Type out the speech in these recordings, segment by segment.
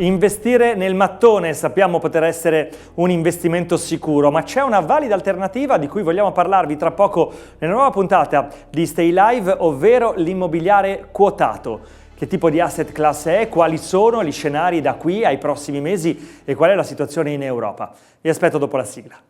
Investire nel mattone sappiamo poter essere un investimento sicuro, ma c'è una valida alternativa di cui vogliamo parlarvi tra poco nella nuova puntata di Stay Live, ovvero l'immobiliare quotato. Che tipo di asset class è, quali sono gli scenari da qui ai prossimi mesi e qual è la situazione in Europa. Vi aspetto dopo la sigla.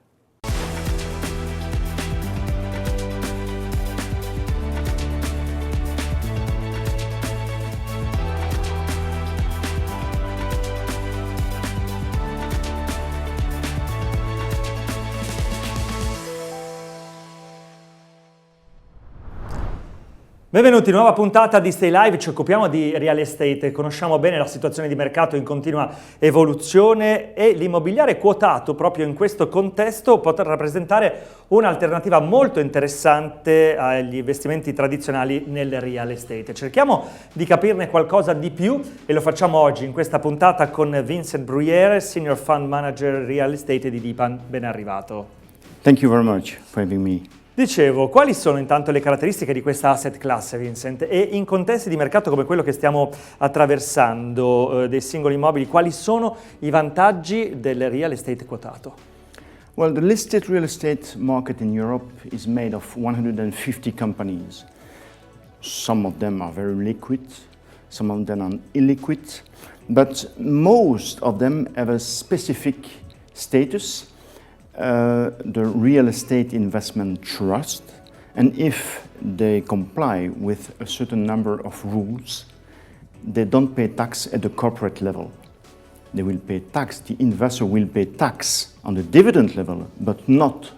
Benvenuti, nuova puntata di Stay Live, ci occupiamo di real estate, conosciamo bene la situazione di mercato in continua evoluzione e l'immobiliare quotato proprio in questo contesto potrà rappresentare un'alternativa molto interessante agli investimenti tradizionali nel real estate. Cerchiamo di capirne qualcosa di più e lo facciamo oggi in questa puntata con Vincent Bruyère, Senior Fund Manager Real Estate di DPAM. Ben arrivato. Thank you very much for having me. Dicevo, quali sono intanto le caratteristiche di questa asset class, Vincent? E in contesti di mercato come quello che stiamo attraversando, dei singoli immobili, quali sono i vantaggi del real estate quotato? Well, the listed real estate market in Europe is made of 150 companies. Some of them are very liquid, some of them are illiquid, but most of them have a specific status. The real estate investment trust, and if they comply with a certain number of rules, they don't pay tax at the corporate level. They will pay tax, the investor will pay tax on the dividend level, but not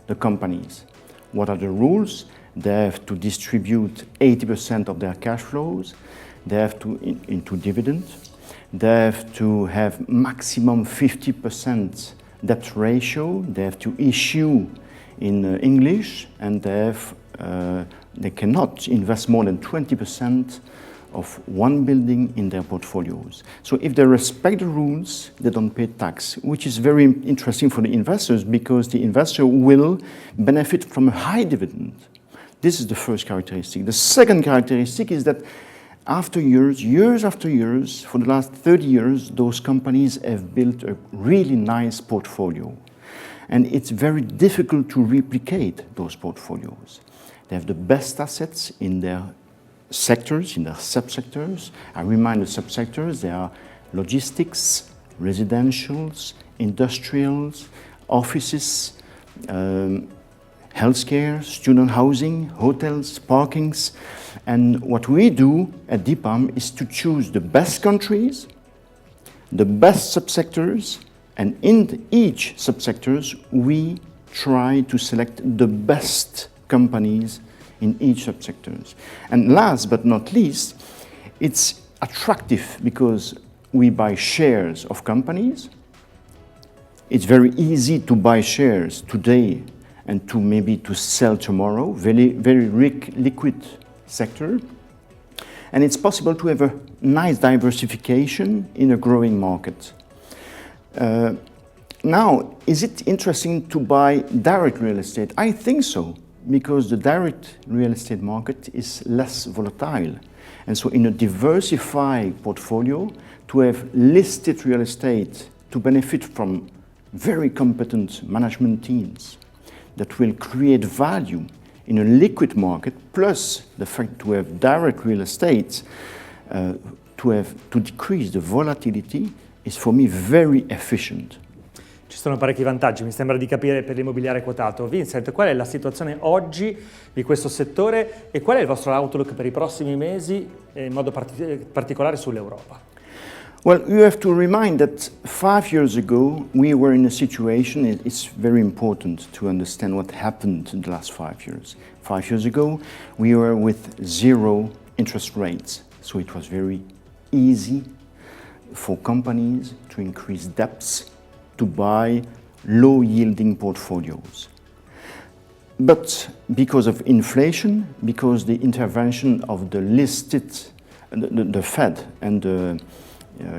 the companies. What are the rules? They have to distribute 80% of their cash flows, they have to into dividend, they have to have maximum 50% debt ratio, they have to issue in English, and they cannot invest more than 20% of one building in their portfolios. So if they respect the rules, they don't pay tax, which is very interesting for the investors because the investor will benefit from a high dividend. This is the first characteristic. The second characteristic is that after years after years, for the last 30 years, those companies have built a really nice portfolio. And it's very difficult to replicate those portfolios. They have the best assets in their sectors, in their subsectors. I remind the subsectors, they are logistics, residentials, industrials, offices, healthcare, student housing, hotels, parkings. And what we do at DPAM is to choose the best countries, the best subsectors, and in each subsectors we try to select the best companies in each subsectors. And last but not least, it's attractive because we buy shares of companies. It's very easy to buy shares today and to maybe to sell tomorrow, very liquid sector. And it's possible to have a nice diversification in a growing market. Now, is it interesting to buy direct real estate? I think so, because the direct real estate market is less volatile. And so in a diversified portfolio, to have listed real estate to benefit from very competent management teams that will create value in a liquid market, plus the fact to have direct real estate, to decrease the volatility, is for me very efficient. Ci sono parecchi vantaggi, mi sembra di capire, per l'immobiliare quotato. Vincent, qual è la situazione oggi di questo settore e qual è il vostro outlook per i prossimi mesi, in modo particolare sull'Europa? Well, you have to remind that 5 years ago we were in a situation, it's very important to understand what happened in the last 5 years. 5 years ago we were with zero interest rates, so it was very easy for companies to increase debts, to buy low-yielding portfolios. But because of inflation, because the intervention of the listed, the Fed and the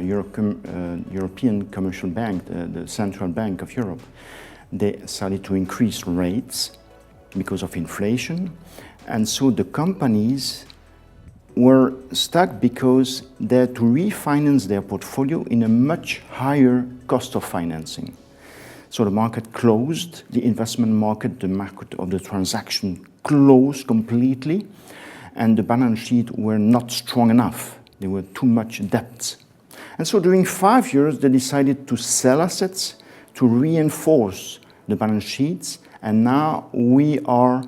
European Commercial Bank, the Central Bank of Europe, they started to increase rates because of inflation. And so the companies were stuck because they had to refinance their portfolio in a much higher cost of financing. So the market closed, the investment market, the market of the transaction closed completely, and the balance sheet were not strong enough. There were too much debt. And so during 5 years, they decided to sell assets to reinforce the balance sheets, and now we are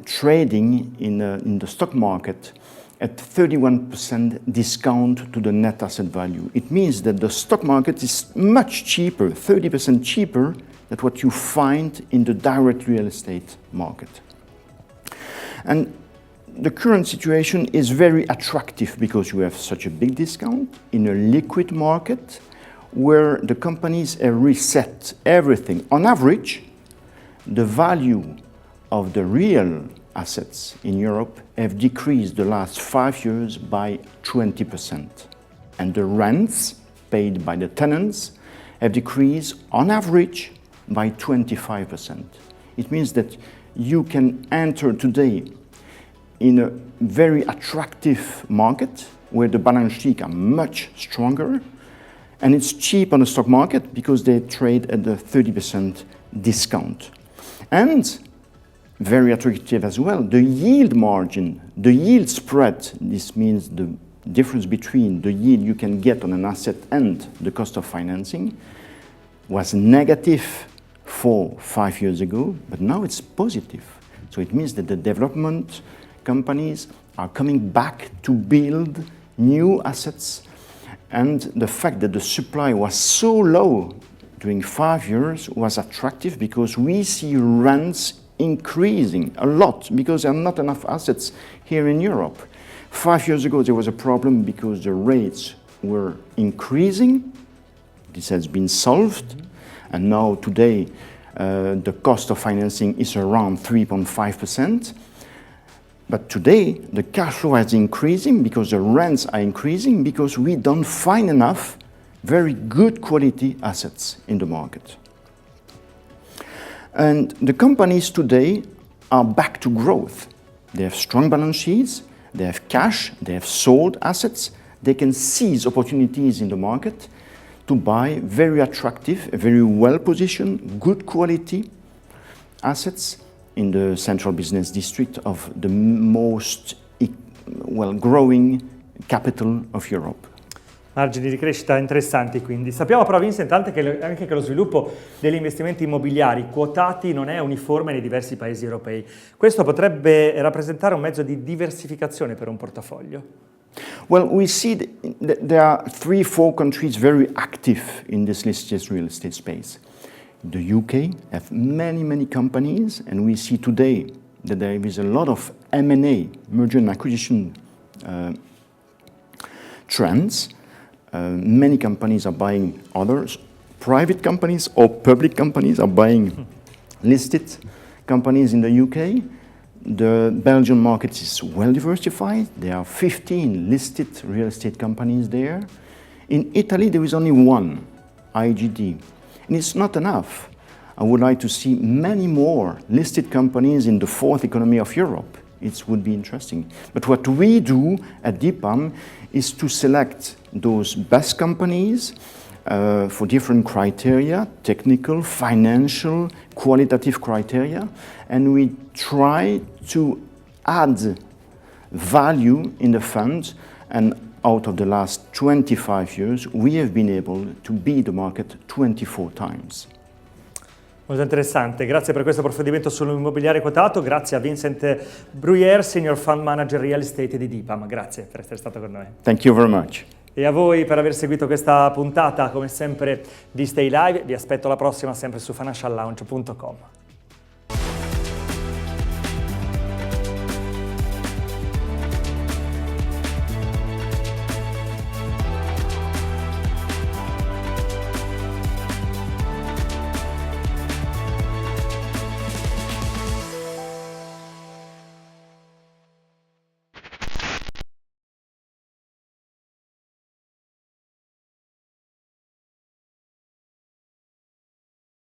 trading in the stock market at 31% discount to the net asset value. It means that the stock market is much cheaper, 30% cheaper than what you find in the direct real estate market. And the current situation is very attractive because you have such a big discount in a liquid market where the companies have reset everything. On average, the value of the real assets in Europe have decreased the last 5 years by 20%. And the rents paid by the tenants have decreased on average by 25%. It means that you can enter today in a very attractive market where the balance sheets are much stronger, and it's cheap on the stock market because they trade at a 30% discount. And very attractive as well, the yield margin, the yield spread, this means the difference between the yield you can get on an asset and the cost of financing, was negative 5 years ago, but now it's positive. So it means that the development companies are coming back to build new assets, and the fact that the supply was so low during 5 years was attractive because we see rents increasing a lot because there are not enough assets here in Europe. 5 years ago there was a problem because the rates were increasing. This has been solved, and now today the cost of financing is around 3.5%. But today the cash flow is increasing because the rents are increasing because we don't find enough very good quality assets in the market. And the companies today are back to growth. They have strong balance sheets, they have cash, they have sold assets, they can seize opportunities in the market to buy very attractive, very well-positioned, good quality assets in the central business district of the most growing capital of Europe. Margini di crescita interessanti quindi. Sappiamo però, Vincent, anche che lo sviluppo degli investimenti immobiliari quotati non è uniforme nei diversi paesi europei. Questo potrebbe rappresentare un mezzo di diversificazione per un portafoglio? Well, we see that there are 3-4 countries very active in this listed real estate space. The UK have many companies, and we see today that there is a lot of M&A, merger and acquisition trends. Many companies are buying others. Private companies or public companies are buying listed companies in the UK. The Belgian market is well diversified. There are 15 listed real estate companies there. In Italy, there is only one, IGD. And it's not enough. I would like to see many more listed companies in the fourth economy of Europe. It would be interesting. But what we do at DPAM is to select those best companies for different criteria, technical, financial, qualitative criteria, and we try to add value in the fund, and out of the last 25 years, we have been able to beat the market 24 times. Molto interessante, grazie per questo approfondimento sull'immobiliare quotato, grazie a Vincent Bruyère, Senior Fund Manager Real Estate di DPAM, grazie per essere stato con noi. Thank you very much. E a voi per aver seguito questa puntata, come sempre, di Stay Live, vi aspetto alla prossima sempre su financiallounge.com.